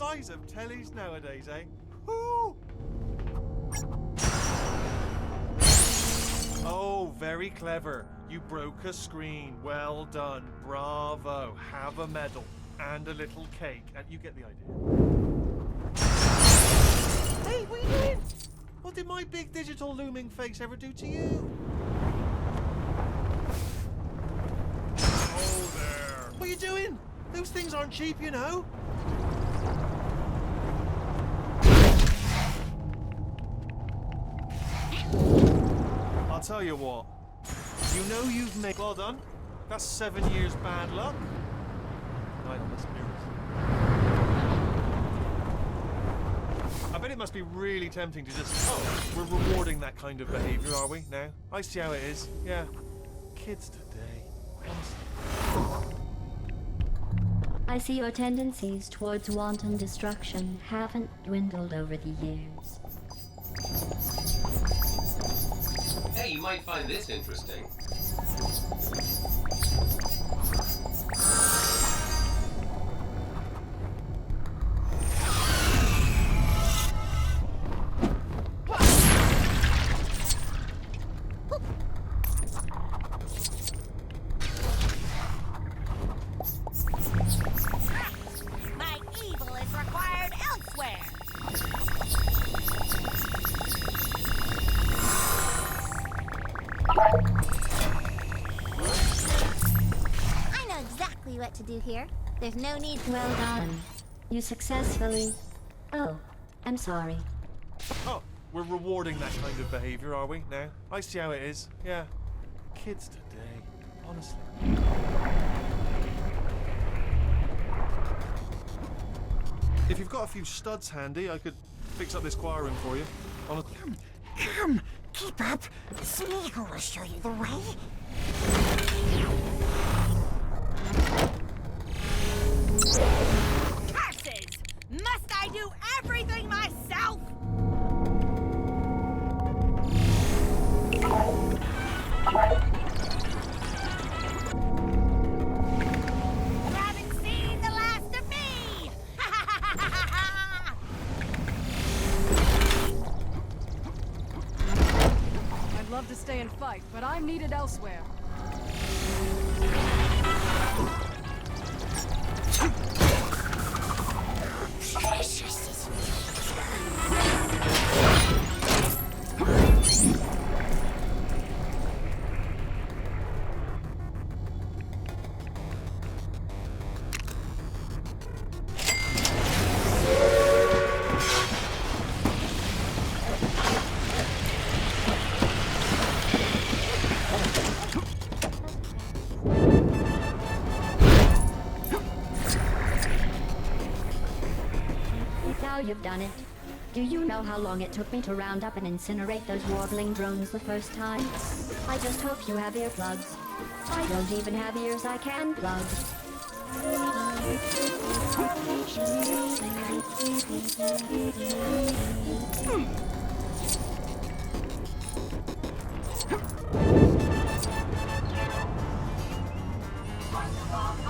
size of tellies nowadays, eh? Woo! Oh, very clever. You broke a screen. Well done. Bravo. Have a medal and a little cake. And you get the idea. Hey, what are you doing? What did my big digital looming face ever do to you? Oh, there. What are you doing? Those things aren't cheap, you know. I'll tell you what. You know you've made... Well done. That's 7 years bad luck. Night on the spirits. I bet it must be really tempting to just... Oh, we're rewarding that kind of behaviour, are we, now? I see how it is. Yeah. Kids today. Honestly. I see your tendencies towards wanton destruction haven't dwindled over the years. Hey, you might find this interesting. My evil is required elsewhere. I know exactly what to do here. There's no need to... Well done. You successfully... Oh, I'm sorry. Oh, we're rewarding that kind of behaviour, are we, now? I see how it is. Yeah. Kids today. Honestly. If you've got a few studs handy, I could fix up this choir room for you. Honestly. Come, keep up. Smeagol will show you the way. Curses! Must I do everything myself? You haven't seen the last of me! I'd love to stay and fight, but I'm needed elsewhere. Now you've done it. Do you know how long it took me to round up and incinerate those warbling drones the first time? I just hope you have earplugs. I don't even have ears I can plug.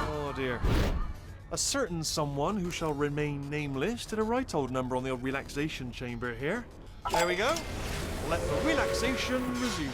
Oh dear. A certain someone who shall remain nameless did a right old number on the old relaxation chamber here. There we go. Let the relaxation resume.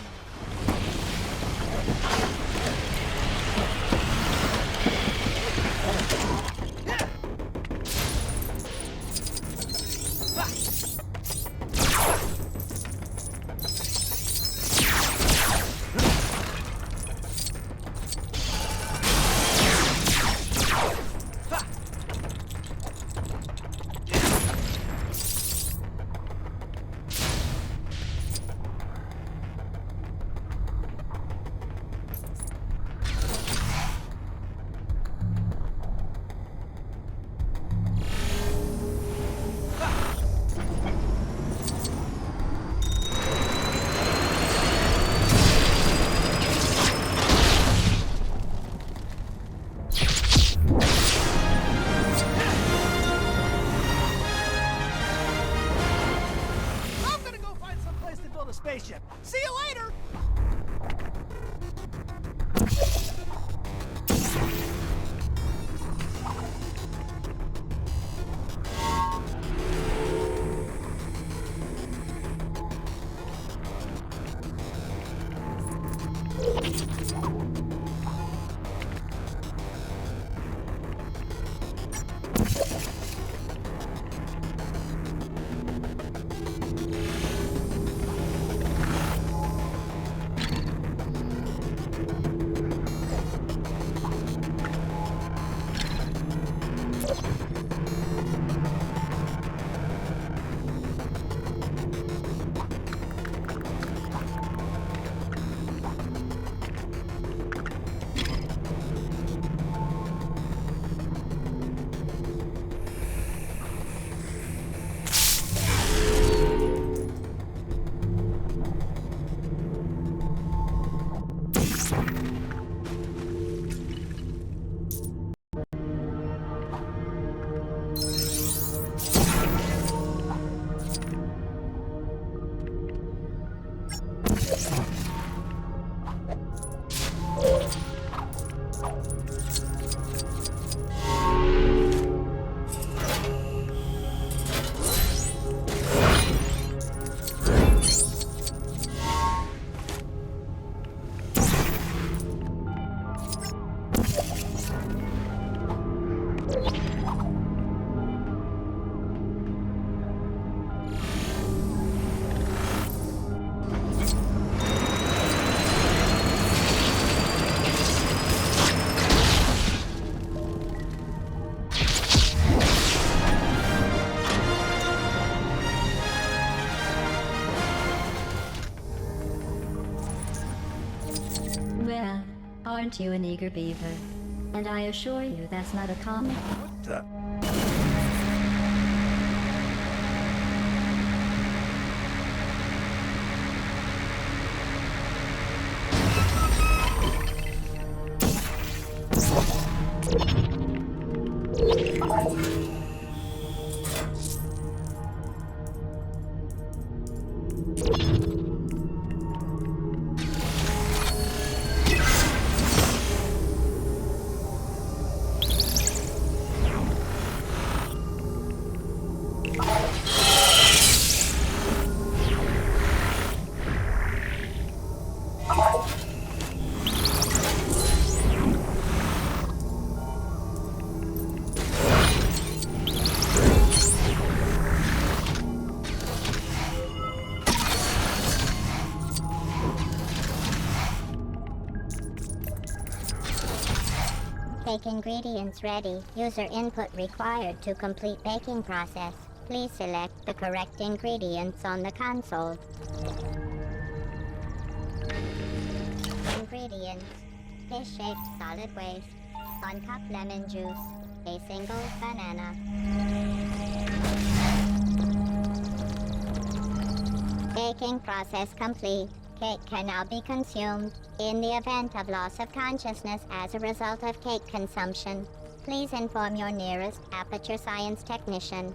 Well, aren't you an eager beaver? And I assure you that's not a comment. Bake ingredients ready. User input required to complete baking process. Please select the correct ingredients on the console. Ingredients: fish-shaped solid waste, 1 cup lemon juice, a single banana. Baking process complete. Cake can now be consumed. In the event of loss of consciousness as a result of cake consumption, please inform your nearest Aperture science technician.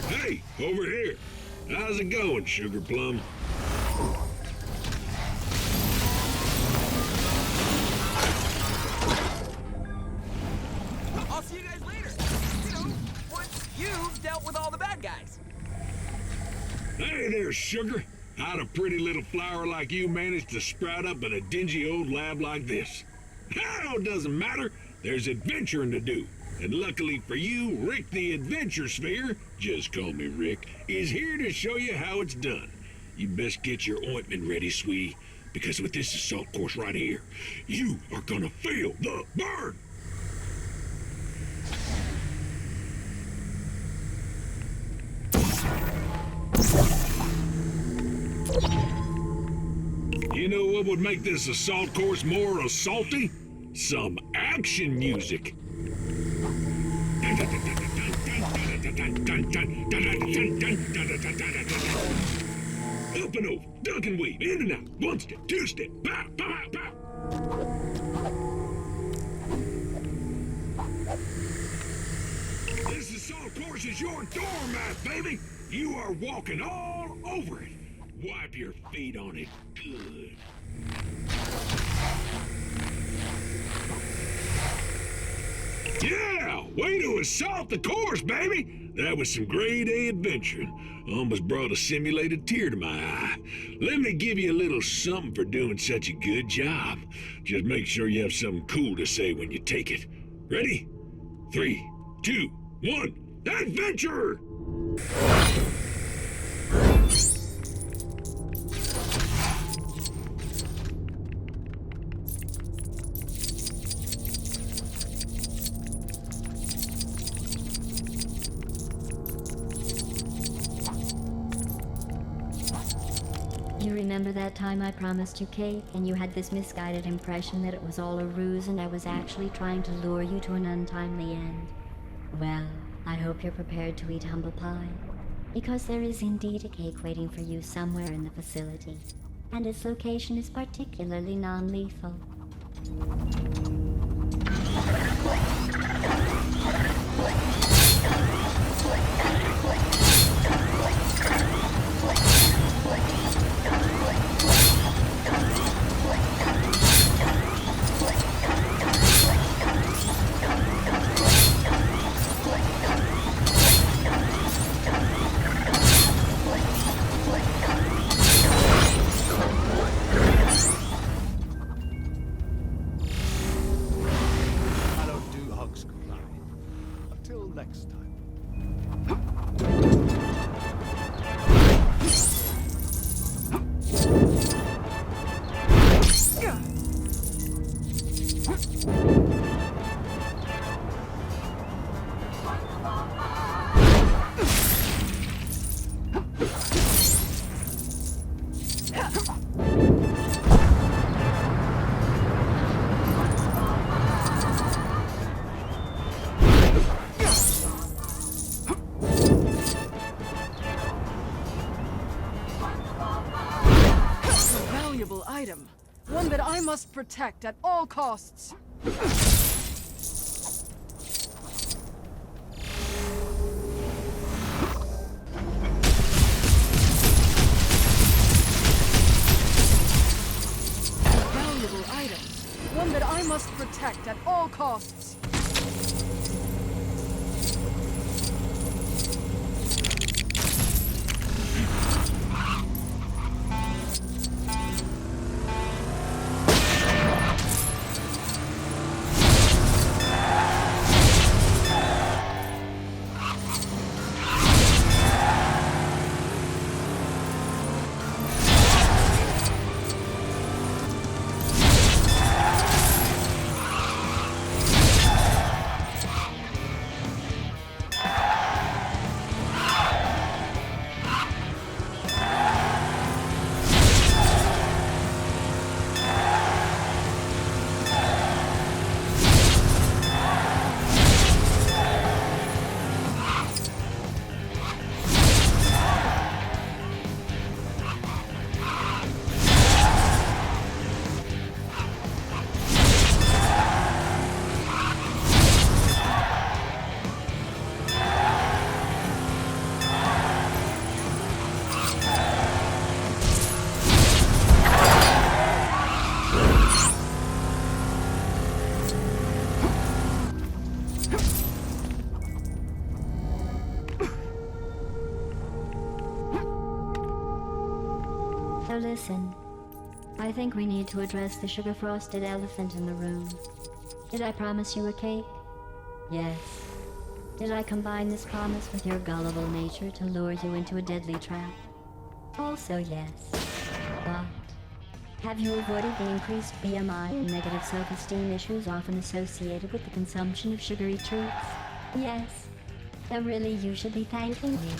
Hey, over here. How's it going, Sugar Plum? I'll see you guys later. You know, once you've dealt with all the bad guys. Hey there, Sugar. How'd a pretty little flower like you manage to sprout up in a dingy old lab like this? How, doesn't matter. There's adventuring to do. And luckily for you, Rick the Adventure Sphere, just call me Rick, is here to show you how it's done. You best get your ointment ready, sweetie, because with this assault course right here, you are gonna feel the burn! You know what would make this assault course more assaulty? Some action music. Up and over, duck and weave, in and out, 1 step, 2 step, pow, pow, pow. This assault course is your doormat, baby. You are walking all over it. Wipe your feet on it good. Yeah, way to assault the course, baby. That was some grade A adventuring. Almost brought a simulated tear to my eye. Let me give you a little something for doing such a good job. Just make sure you have something cool to say when you take it. Ready? 3, 2, 1, adventure! You remember that time I promised you cake, and you had this misguided impression that it was all a ruse and I was actually trying to lure you to an untimely end? Well, I hope you're prepared to eat humble pie. Because there is indeed a cake waiting for you somewhere in the facility, and its location is particularly non-lethal. I don't do hugs, Klein. Until next time. Valuable item. One that I must protect at all costs. Valuable item. One that I must protect at all costs. So listen, I think we need to address the sugar-frosted elephant in the room. Did I promise you a cake? Yes. Did I combine this promise with your gullible nature to lure you into a deadly trap? Also yes. But have you avoided the increased BMI and negative self-esteem issues often associated with the consumption of sugary treats? Yes. So really you should be thanking me.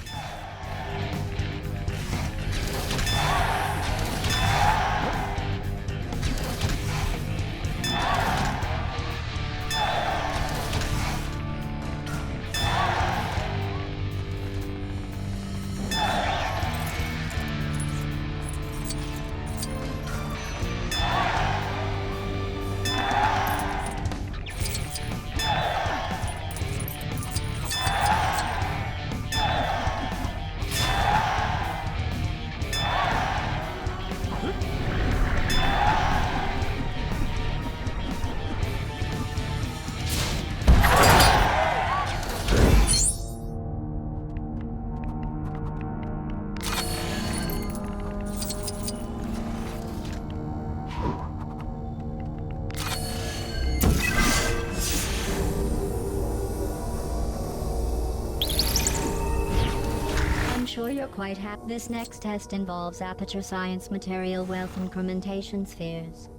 Sure you're quite happy. This next test involves Aperture Science Material Wealth Incrementation Spheres.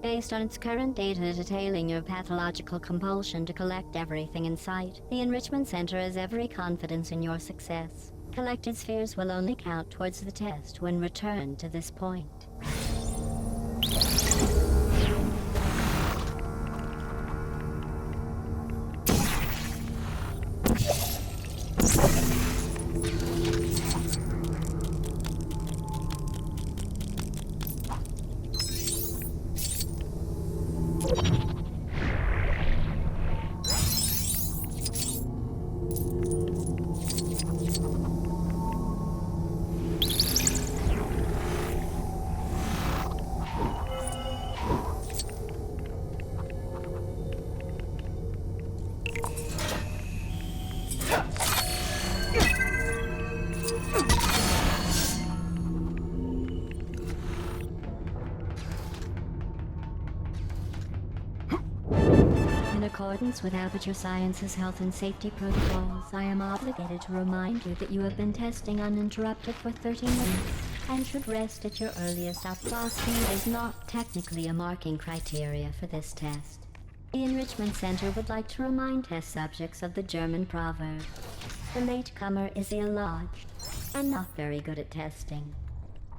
Based on its current data detailing your pathological compulsion to collect everything in sight, the Enrichment Center has every confidence in your success. Collected spheres will only count towards the test when returned to this point. In accordance with Aperture Science's health and safety protocols, I am obligated to remind you that you have been testing uninterrupted for 30 minutes and should rest at your earliest up. While speed is not technically a marking criteria for this test, the Enrichment Center would like to remind test subjects of the German proverb, "The latecomer is ill-lodged and not very good at testing."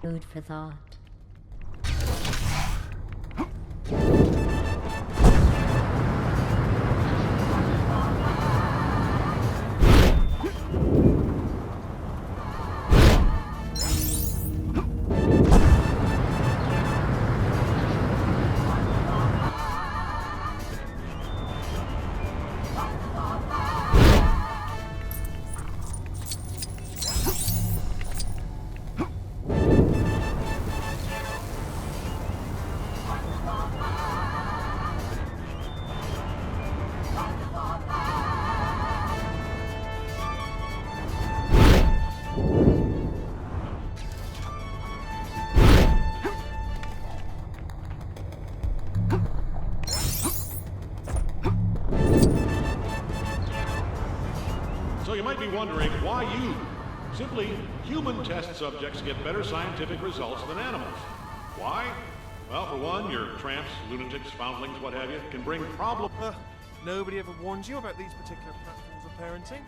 Food for thought. So you might be wondering why you. Simply, human test subjects get better scientific results than animals. Why? Well, for one, your tramps, lunatics, foundlings, what have you, can bring problems. Nobody ever warned you about these particular platforms of parenting?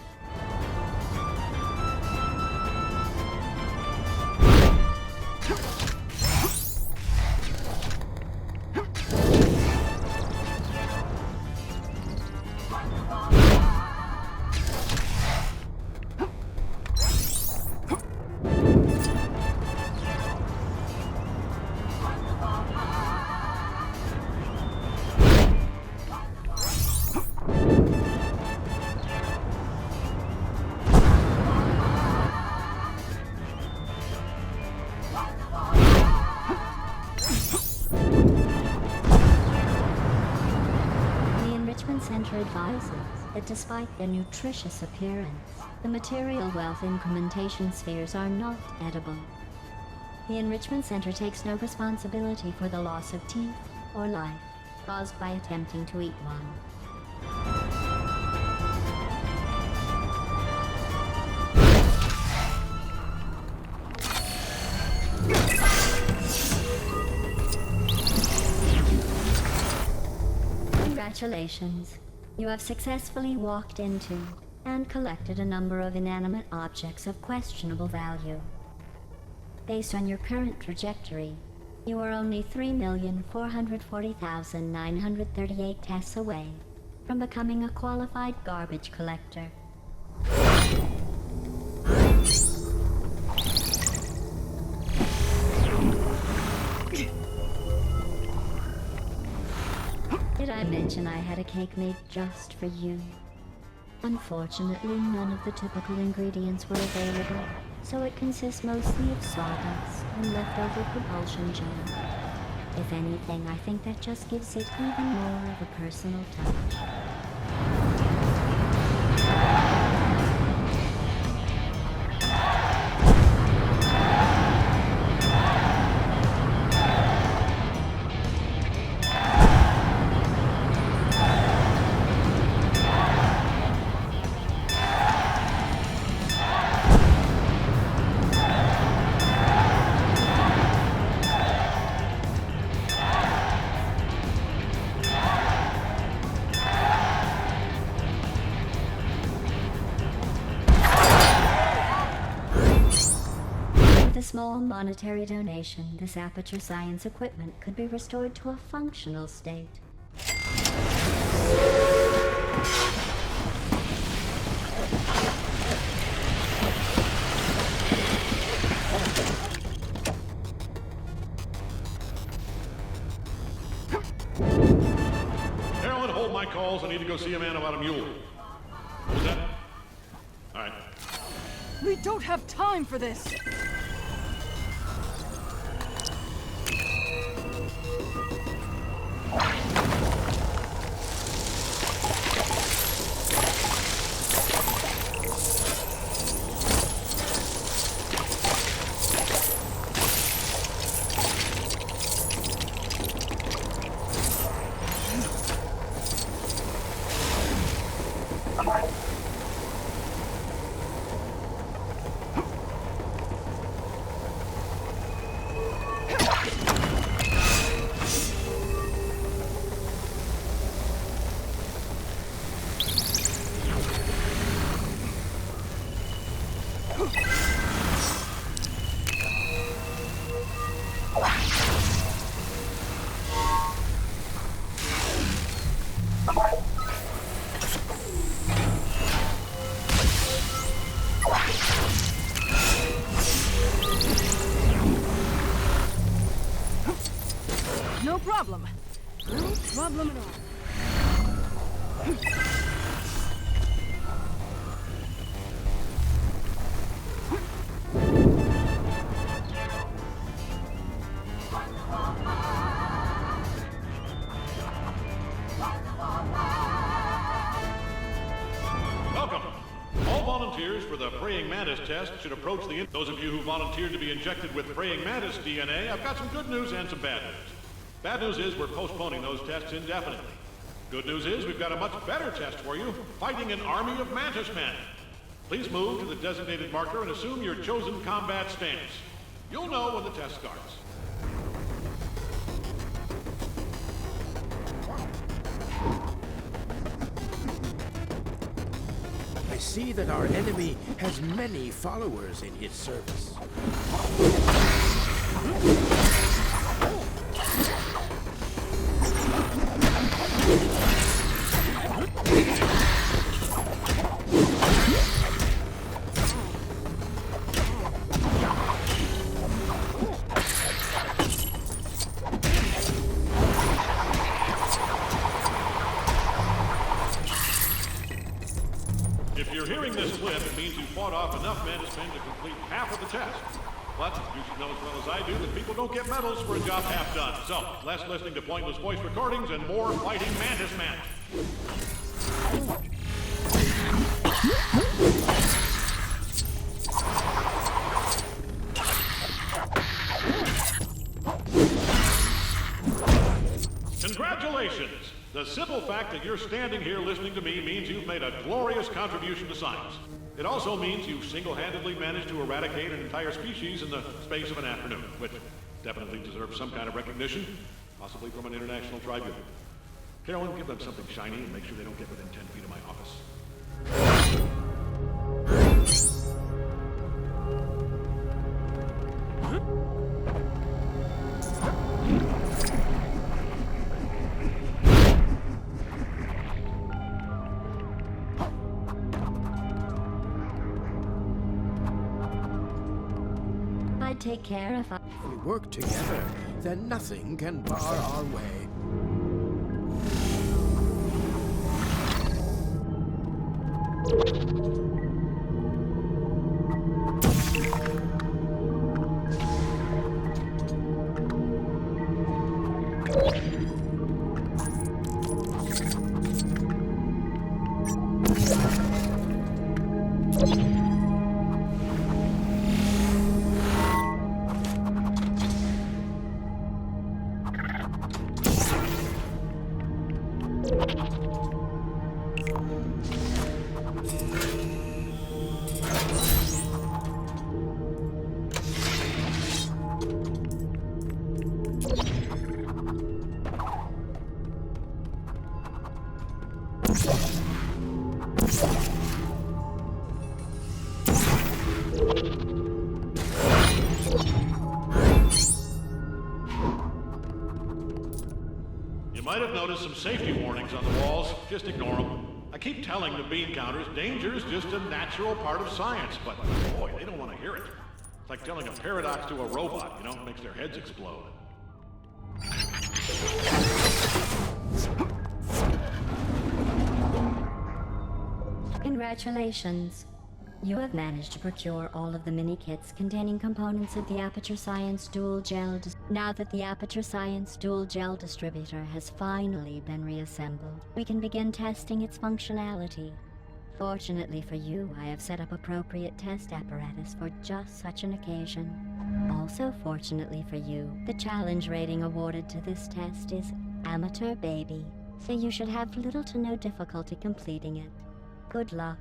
Center advises that despite their nutritious appearance, the material wealth incrementation spheres are not edible. The Enrichment Center takes no responsibility for the loss of teeth or life caused by attempting to eat one. Congratulations. You have successfully walked into and collected a number of inanimate objects of questionable value. Based on your current trajectory, you are only 3,440,938 tests away from becoming a qualified garbage collector. Did I mention I had a cake made just for you? Unfortunately, none of the typical ingredients were available, so it consists mostly of sawdust and leftover propulsion gel. If anything, I think that just gives it even more of a personal touch. With a small monetary donation, this Aperture Science equipment could be restored to a functional state. of my calls. I need to go see a man about a mule. What was that? All right. We don't have time for this! No problem. No problem at all. Welcome. All volunteers for the praying mantis test should approach the... Those of you who volunteered to be injected with praying mantis DNA, I've got some good news and some bad news. Bad news is we're postponing those tests indefinitely. Good news is we've got a much better test for you, fighting an army of mantis men. Please move to the designated marker and assume your chosen combat stance. You'll know when the test starts. I see that our enemy has many followers in his service. If you're hearing this clip, it means you fought off enough mantis men to complete half of the test. But you should know as well as I do that people don't get medals for a job half done. So, less listening to pointless voice recordings and more fighting mantis men. Congratulations! The simple fact that you're standing here listening to me means you've made a glorious contribution to science. It also means you've single-handedly managed to eradicate an entire species in the space of an afternoon, which definitely deserves some kind of recognition, possibly from an international tribunal. Carolyn, give them something shiny and make sure they don't get within 10 feet of my office. I'd take care if I... If we work together, then nothing can bar our way. You might have noticed some safety warnings on the walls. Just ignore them. I keep telling the bean counters, danger is just a natural part of science, but boy, they don't want to hear it. It's like telling a paradox to a robot, you know, it makes their heads explode. Congratulations. You have managed to procure all of the mini-kits containing components of the Aperture Science Dual Gel. Now that the Aperture Science Dual Gel distributor has finally been reassembled, we can begin testing its functionality. Fortunately for you, I have set up appropriate test apparatus for just such an occasion. Also fortunately for you, the challenge rating awarded to this test is Amateur Baby, so you should have little to no difficulty completing it. Good luck.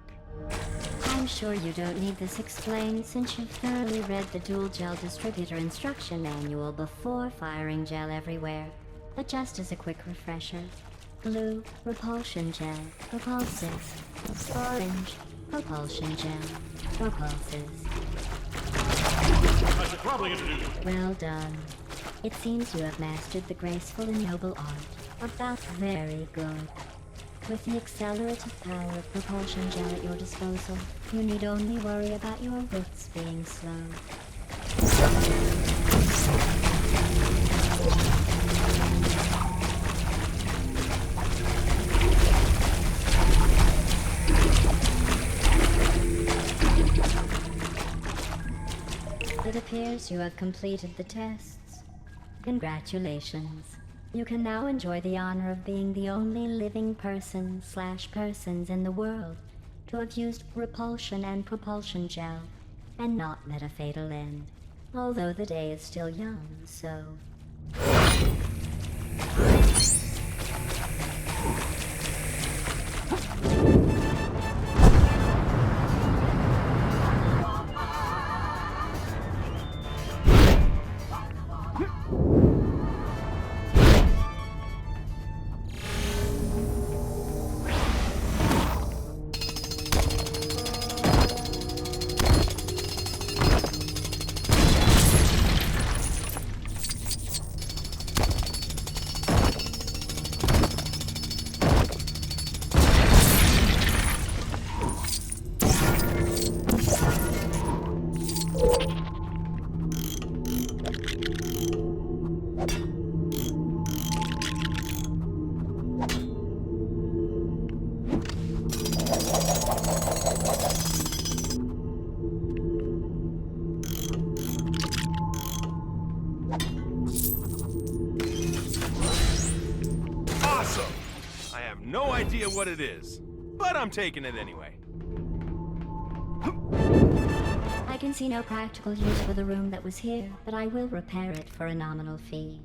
I'm sure you don't need this explained since you've thoroughly read the Dual Gel Distributor Instruction Manual before firing gel everywhere. But just as a quick refresher, blue, repulsion gel, repulses. Orange, propulsion gel, repulses. I should probably introduce you. Well done. It seems you have mastered the graceful and noble art of that. Very good. With the accelerative power of propulsion gel at your disposal, you need only worry about your wits being slow. It appears you have completed the tests. Congratulations. You can now enjoy the honor of being the only living person/persons in the world to have used repulsion and propulsion gel and not met a fatal end. Although the day is still young, so... No idea what it is, but I'm taking it anyway. I can see no practical use for the room that was here, but I will repair it for a nominal fee.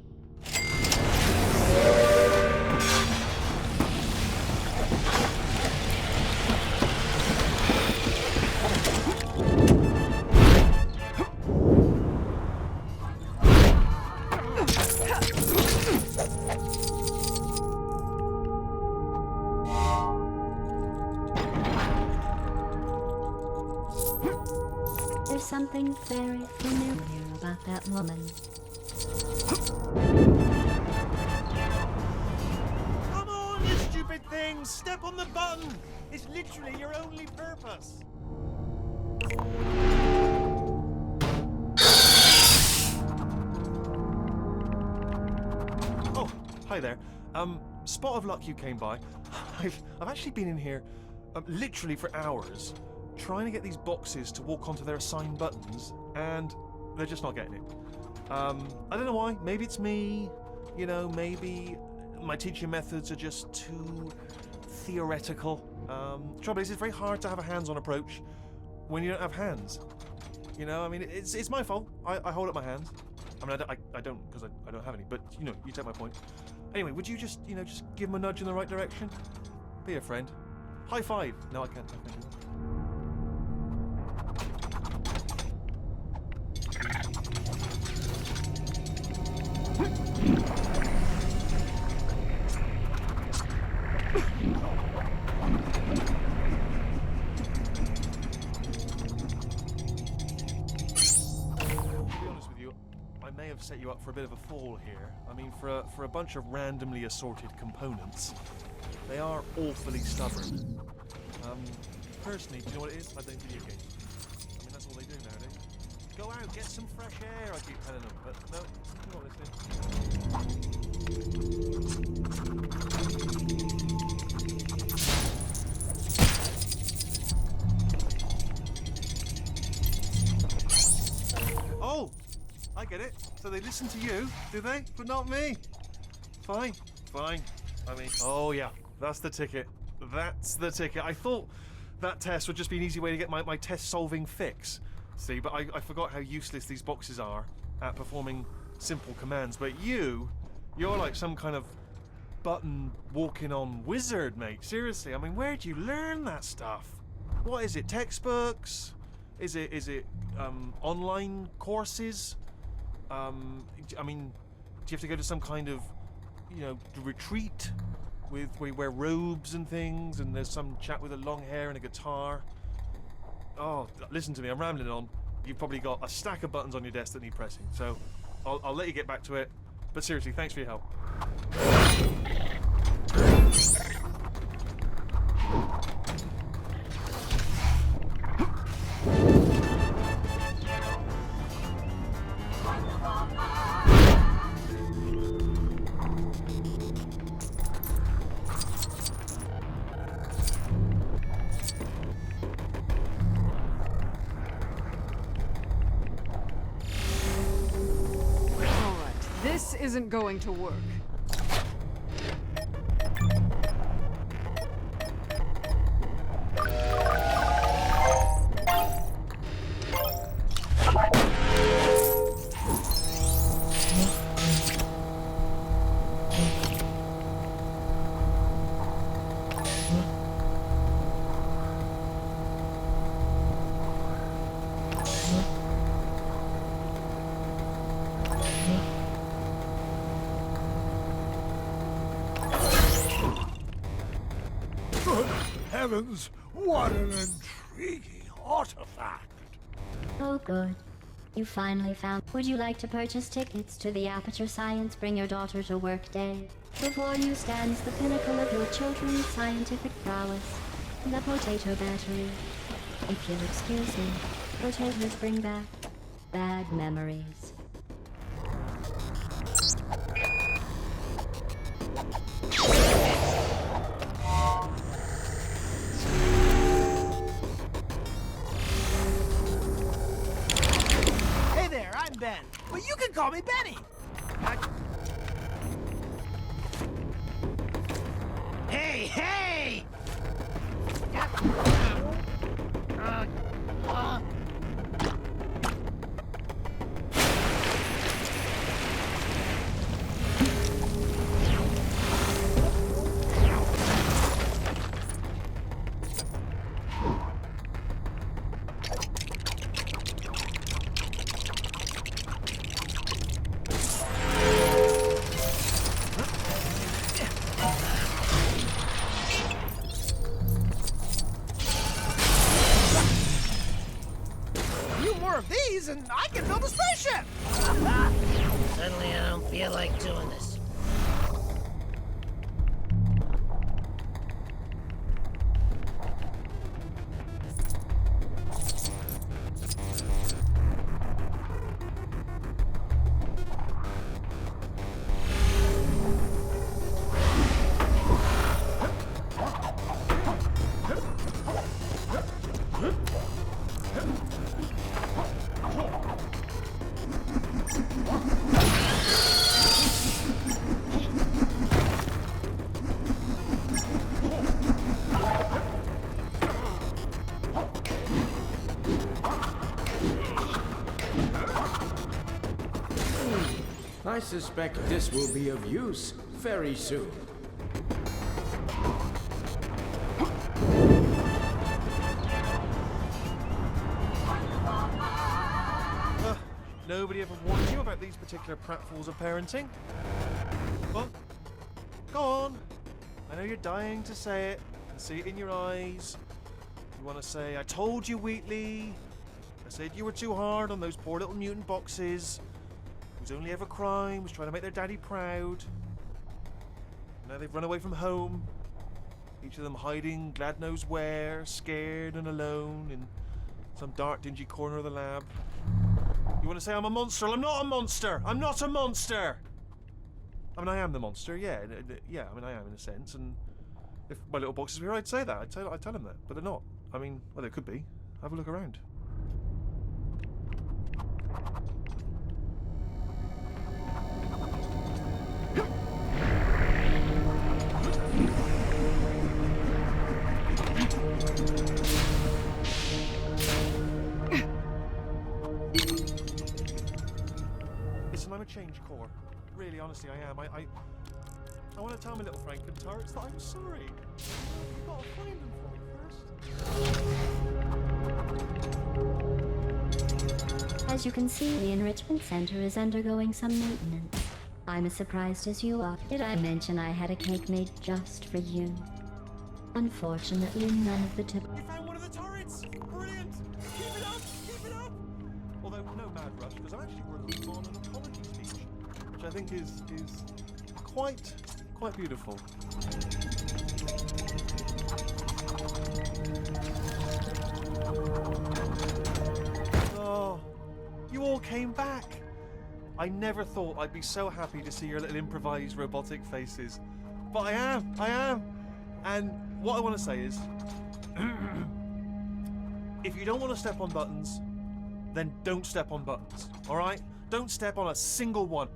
There's something very familiar about that woman. Come on, you stupid things! Step on the button! It's literally your only purpose! Oh, hi there. Spot of luck you came by. I've actually been in here literally for hours trying to get these boxes to walk onto their assigned buttons, and they're just not getting it. I don't know why. Maybe it's me. You know, maybe my teaching methods are just too theoretical. Trouble is, it's very hard to have a hands-on approach when you don't have hands. You know, I mean, it's my fault. I hold up my hands. I mean, I don't because I don't have any. But you know, you take my point. Anyway, would you just just give them a nudge in the right direction? Be a friend. High five. No, I can't do that. Set you up for a bit of a fall here. I mean, for a bunch of randomly assorted components, they are awfully stubborn. Personally, do you know what it is? I don't video games. I mean, that's all they do nowadays. Go out, get some fresh air, I keep telling them, but no, they're not listening. get it. So they listen to you, do they? But not me. Fine, fine. I mean, oh yeah, that's the ticket. That's the ticket. I thought that test would just be an easy way to get my test-solving fix. See, but I forgot how useless these boxes are at performing simple commands. But you're like some kind of button walking on wizard, mate. Seriously, I mean, where'd you learn that stuff? What is it? Textbooks? Is it online courses? I mean, do you have to go to some kind of, retreat where you wear robes and things, and there's some chap with a long hair and a guitar? Oh, listen to me, I'm rambling on. You've probably got a stack of buttons on your desk that need pressing, so I'll let you get back to it. But seriously, thanks for your help. This isn't going to work. Heavens, what an intriguing artifact! Oh, good. You finally found. Would you like to purchase tickets to the Aperture Science Bring Your Daughter to Work Day? Before you stands the pinnacle of your children's scientific prowess, the potato battery. If you'll excuse me, potatoes bring back bad memories. Ben, but you can call me Benny. Hey, hey! And I can build a spaceship! Suddenly I don't feel like doing this. I suspect this will be of use very soon. Nobody ever warned you about these particular pratfalls of parenting? Well, go on. I know you're dying to say it. I can see it in your eyes. You want to say, I told you, Wheatley. I said you were too hard on those poor little mutant boxes. Whose only ever crime was trying to make their daddy proud. Now they've run away from home. Each of them hiding glad knows where, scared and alone in some dark, dingy corner of the lab. You want to say I'm a monster? Well, I'm not a monster! I'm not a monster! I mean, I am the monster, yeah. Yeah, I mean, I am in a sense, and if my little boxes were here, I'd say that. I'd tell them that, but they're not. I mean, well, they could be. Have a look around. Really, honestly, I am. I want to tell my little Frankenturrets that I'm sorry. You've got to find them for me first. As you can see, the enrichment center is undergoing some maintenance. I'm as surprised as you are. Did I mention I had a cake made just for you? Unfortunately, none of the You found one of the turrets! Brilliant! Keep it up! Keep it up! Although, no mad rush, because I'm actually working on an apology speech, which I think is quite beautiful. Oh, you all came back! I never thought I'd be so happy to see your little improvised robotic faces. But I am! And what I want to say is, if you don't want to step on buttons, then don't step on buttons, alright? Don't step on a single one.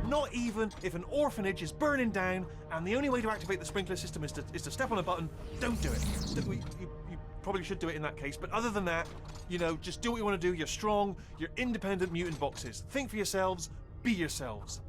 Not even if an orphanage is burning down and the only way to activate the sprinkler system is to step on a button, don't do it. You probably should do it in that case, but other than that, you know, just do what you want to do. You're strong, you're independent mutant boxes. Think for yourselves, be yourselves.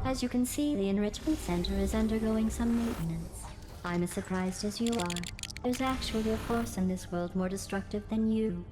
As you can see, the enrichment center is undergoing some maintenance. I'm as surprised as you are. There's actually a force in this world more destructive than you.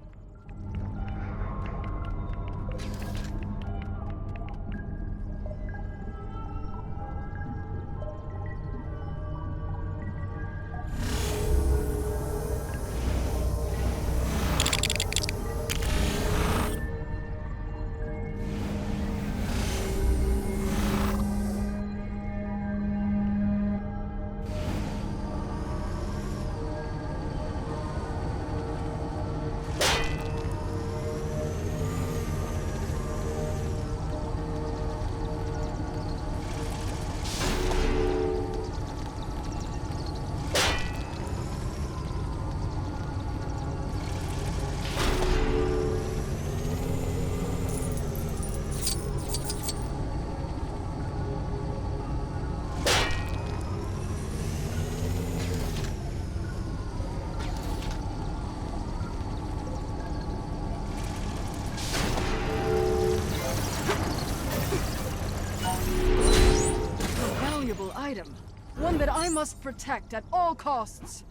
Item. One that I must protect at all costs.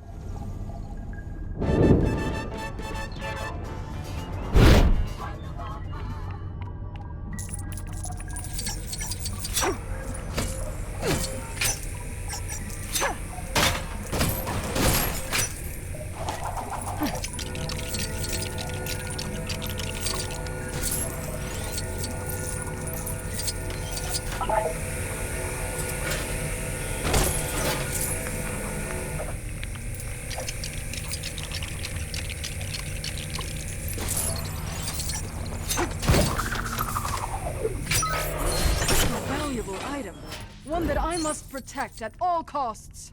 Item. One that I must protect at all costs.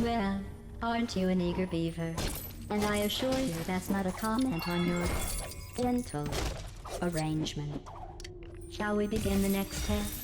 Well, aren't you an eager beaver? And I assure you that's not a comment on your dental arrangement. Shall we begin the next test?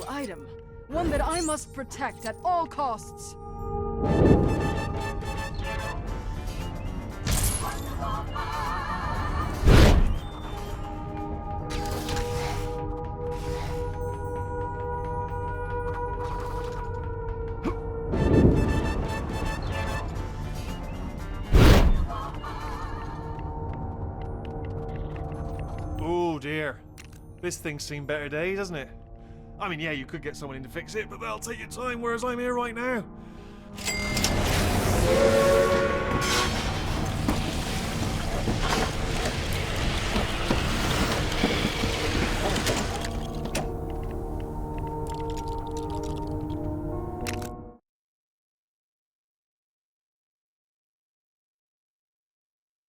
Item. One that I must protect at all costs. dear. This thing's seen better days, hasn't it? I mean, yeah, you could get someone in to fix it, but that'll take your time, whereas I'm here right now.